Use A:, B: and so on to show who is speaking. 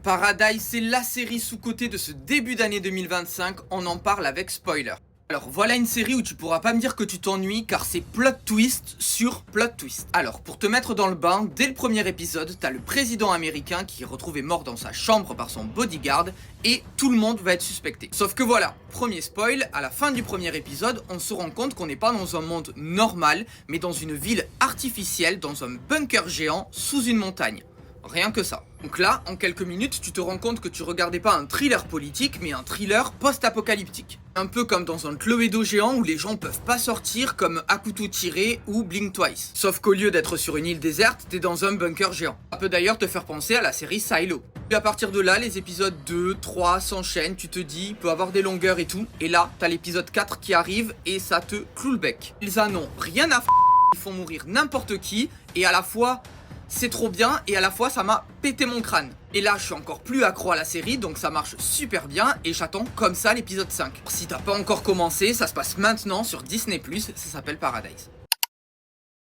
A: Paradise, c'est la série sous-cotée de ce début d'année 2025, on en parle avec spoiler. Alors voilà une série où tu pourras pas me dire que tu t'ennuies car c'est plot twist sur plot twist. Alors pour te mettre dans le bain, dès le premier épisode, t'as le président américain qui est retrouvé mort dans sa chambre par son bodyguard et tout le monde va être suspecté. Sauf que voilà, premier spoil, à la fin du premier épisode, on se rend compte qu'on n'est pas dans un monde normal, mais dans une ville artificielle, dans un bunker géant sous une montagne. Rien que ça. Donc là, en quelques minutes, tu te rends compte que tu regardais pas un thriller politique, mais un thriller post-apocalyptique. Un peu comme dans un Cluedo géant où les gens peuvent pas sortir comme À couteau tiré ou Blink Twice. Sauf qu'au lieu d'être sur une île déserte, t'es dans un bunker géant. Ça peut d'ailleurs te faire penser à la série Silo. Puis à partir de là, les épisodes 2, 3 s'enchaînent, tu te dis, il peut avoir des longueurs et tout. Et là, t'as l'épisode 4 qui arrive et ça te cloue le bec. Ils en ont rien à ils font mourir n'importe qui et à la fois... c'est trop bien et à la fois ça m'a pété mon crâne. Et là je suis encore plus accro à la série donc ça marche super bien et j'attends comme ça l'épisode 5. Si t'as pas encore commencé, ça se passe maintenant sur Disney+, ça s'appelle Paradise.